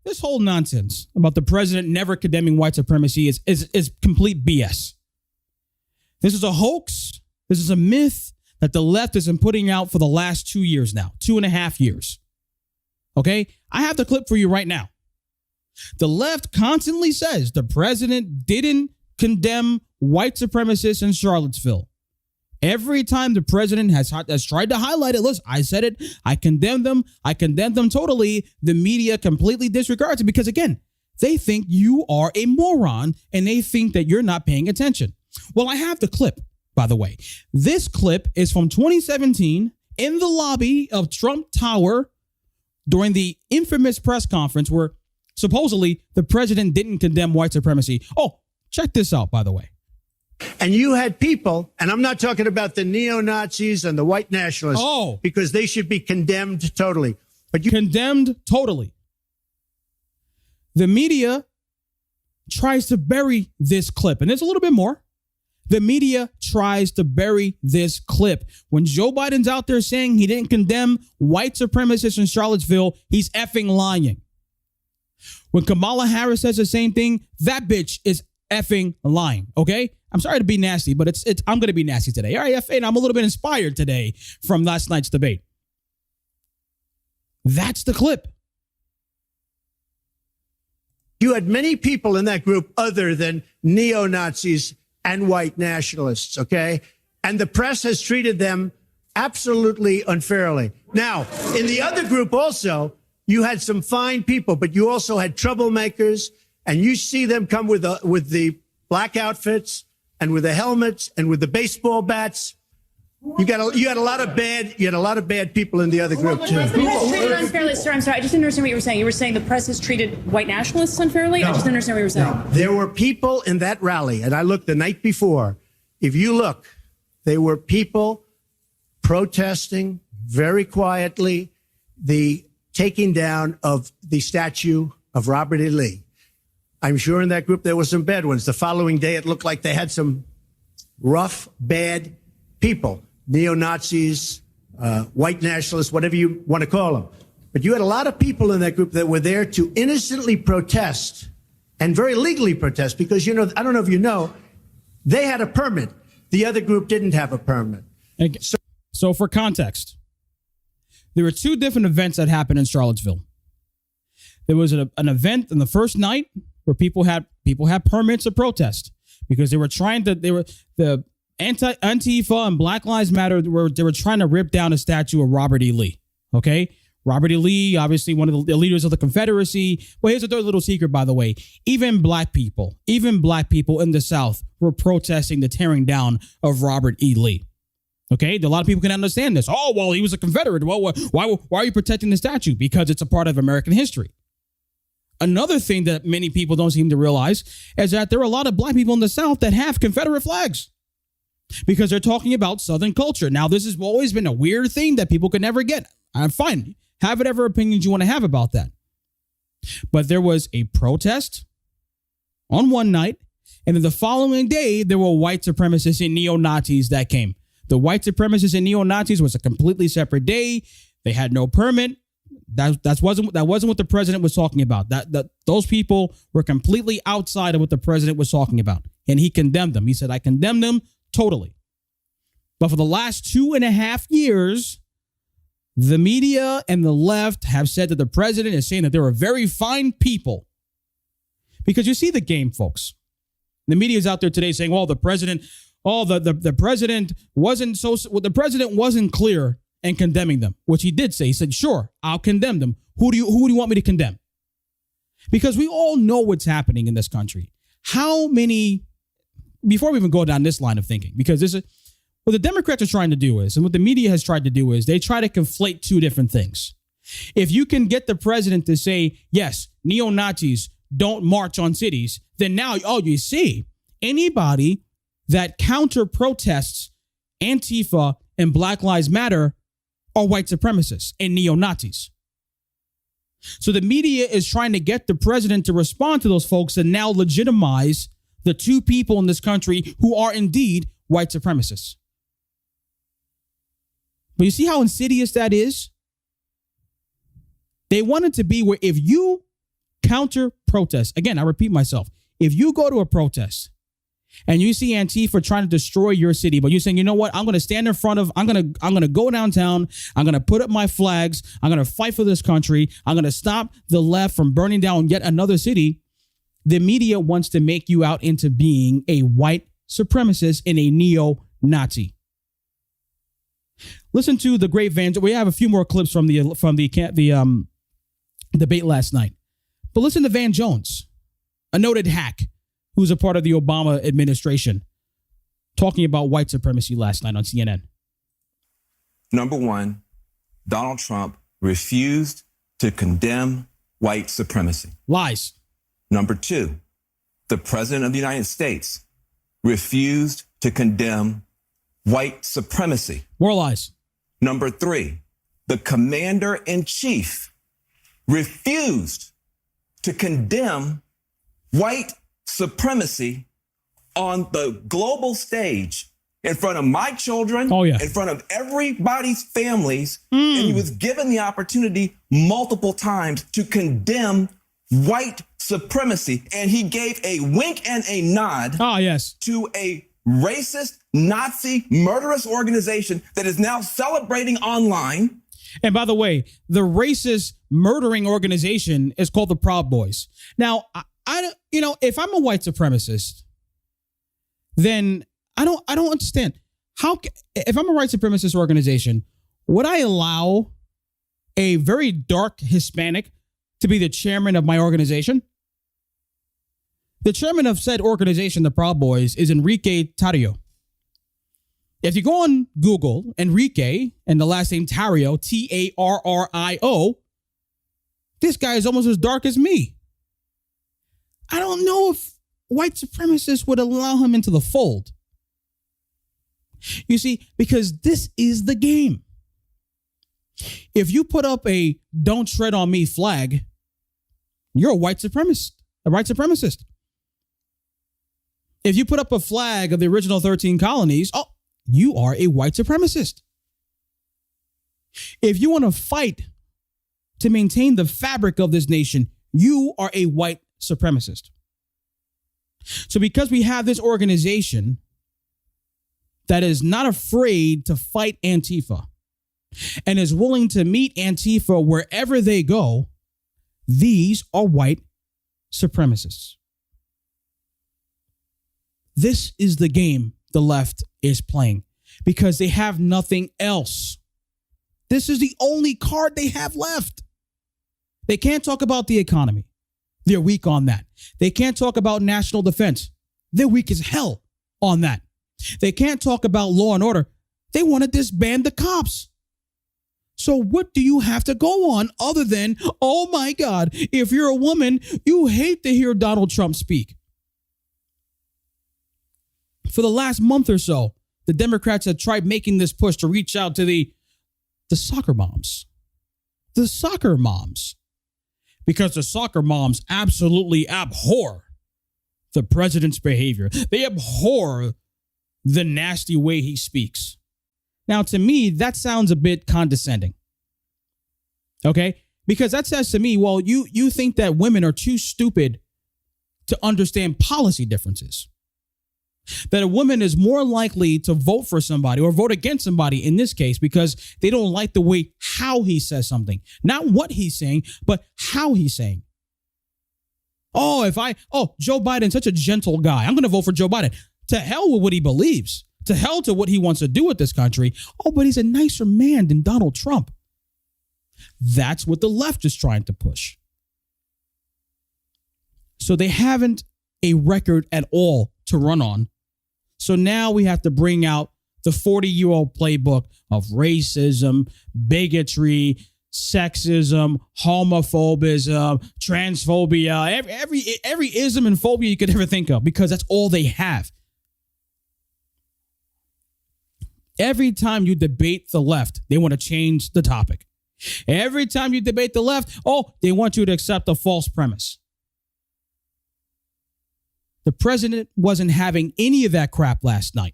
This whole nonsense about the president never condemning white supremacy is complete BS. This is a hoax. This is a myth that the left has been putting out for the last 2 years now, 2.5 years. Okay? I have the clip for you right now. The left constantly says the president didn't condemn white supremacists in Charlottesville. Every time the president has tried to highlight it, listen, I said it, I condemn them totally. The media completely disregards it because, again, they think you are a moron and they think that you're not paying attention. Well, I have the clip, by the way. This clip is from 2017 in the lobby of Trump Tower during the infamous press conference where supposedly the president didn't condemn white supremacy. Oh, check this out, by the way. And you had people, and I'm not talking about the neo-Nazis and the white nationalists, because they should be condemned totally. But you condemned totally. The media tries to bury this clip, and there's a little bit more. The media tries to bury this clip. When Joe Biden's out there saying he didn't condemn white supremacists in Charlottesville, he's effing lying. When Kamala Harris says the same thing, that bitch is effing lying, okay? I'm sorry to be nasty, but I'm going to be nasty today. All right, and I'm a little bit inspired today from last night's debate. That's the clip. You had many people in that group other than neo-Nazis and white nationalists, okay? And the press has treated them absolutely unfairly. Now, in the other group also, you had some fine people, but you also had troublemakers, and you see them come with the black outfits and with the helmets and with the baseball bats. You had a lot of bad people in the other group too. The press is treated unfairly, sir. I'm sorry, I just didn't understand what you were saying. You were saying the press has treated white nationalists unfairly? No, I just didn't understand what you were saying. No. There were people in that rally, and I looked the night before. If you look, there were people protesting very quietly the taking down of the statue of Robert E. Lee. I'm sure in that group there were some bad ones. The following day, it looked like they had some rough, bad people, neo-Nazis, white nationalists, whatever you want to call them. But you had a lot of people in that group that were there to innocently protest and very legally protest because, I don't know if you know, they had a permit. The other group didn't have a permit. So for context, there were two different events that happened in Charlottesville. There was an event on the first night where people had permits to protest because they were the Antifa and Black Lives Matter they were trying to rip down a statue of Robert E. Lee. Okay, Robert E. Lee, obviously one of the leaders of the Confederacy. Well, here's a third little secret, by the way. Even black people in the South were protesting the tearing down of Robert E. Lee. Okay, a lot of people can understand this. Oh, well, he was a Confederate. Well, why are you protecting the statue? Because it's a part of American history. Another thing that many people don't seem to realize is that there are a lot of black people in the South that have Confederate flags because they're talking about Southern culture. Now, this has always been a weird thing that people could never get. I'm fine. Have whatever opinions you want to have about that. But there was a protest on one night, and then the following day, there were white supremacists and neo-Nazis that came. The white supremacists and neo-Nazis was a completely separate day. They had no permit. That wasn't what the president was talking about. Those people were completely outside of what the president was talking about. And he condemned them. He said, I condemn them totally. But for the last 2.5 years, the media and the left have said that the president is saying that there are very fine people. Because you see the game, folks. The media is out there today saying, well, the president wasn't clear and condemning them, which he did say. He said, sure, I'll condemn them. Who do you want me to condemn? Because we all know what's happening in this country. Before we even go down this line of thinking, because what the Democrats are trying to do is, and what the media has tried to do is, they try to conflate two different things. If you can get the president to say, yes, neo-Nazis don't march on cities, then now, you see, anybody that counter-protests Antifa and Black Lives Matter are white supremacists and neo-Nazis. So the media is trying to get the president to respond to those folks and now legitimize the two people in this country who are indeed white supremacists. But you see how insidious that is? They want it to be where if you Counter protest. Again, I repeat myself. If you go to a protest and you see Antifa trying to destroy your city, but you're saying, you know what, I'm going to stand in front of, I'm going to go downtown. I'm going to put up my flags. I'm going to fight for this country. I'm going to stop the left from burning down yet another city. The media wants to make you out into being a white supremacist and a neo-Nazi. Listen to the great Van. We have a few more clips from the debate last night, but listen to Van Jones, a noted hack who's a part of the Obama administration, talking about white supremacy last night on CNN. Number one, Donald Trump refused to condemn white supremacy. Lies. Number two, the President of the United States refused to condemn white supremacy. More lies. Number three, the Commander-in-Chief refused to condemn white supremacy on the global stage in front of my children, in front of everybody's families, and he was given the opportunity multiple times to condemn white supremacy, and he gave a wink and a nod to a racist, Nazi, murderous organization that is now celebrating online. And by the way, the racist murdering organization is called the Proud Boys. Now, if I'm a white supremacist, then I don't understand how, if I'm a white supremacist organization, would I allow a very dark Hispanic to be the chairman of my organization? The chairman of said organization, the Proud Boys, is Enrique Tarrio. If you go on Google, Enrique, and the last name Tarrio, Tarrio, this guy is almost as dark as me. I don't know if white supremacists would allow him into the fold. You see, because this is the game. If you put up a "Don't Tread on Me" flag, you're a white supremacist. If you put up a flag of the original 13 colonies, you are a white supremacist. If you want to fight to maintain the fabric of this nation, you are a white supremacist. So because we have this organization that is not afraid to fight Antifa and is willing to meet Antifa wherever they go, these are white supremacists. This is the game the left is playing because they have nothing else. This is the only card they have left. They can't talk about the economy. They're weak on that. They can't talk about national defense. They're weak as hell on that. They can't talk about law and order. They want to disband the cops. So what do you have to go on other than, oh my God, if you're a woman, you hate to hear Donald Trump speak. For the last month or so, the Democrats have tried making this push to reach out to the soccer moms. The soccer moms. Because the soccer moms absolutely abhor the president's behavior. They abhor the nasty way he speaks. Now, to me, that sounds a bit condescending. Okay? Because that says to me, well, you think that women are too stupid to understand policy differences. That a woman is more likely to vote for somebody or vote against somebody in this case because they don't like the way how he says something. Not what he's saying, but how he's saying. Joe Biden's such a gentle guy. I'm going to vote for Joe Biden. To hell with what he believes. To hell to what he wants to do with this country. Oh, but he's a nicer man than Donald Trump. That's what the left is trying to push. So they haven't a record at all to run on. So now we have to bring out the 40-year-old playbook of racism, bigotry, sexism, homophobism, transphobia, every ism and phobia you could ever think of, because that's all they have. Every time you debate the left, they want to change the topic. Every time you debate the left, they want you to accept a false premise. The president wasn't having any of that crap last night.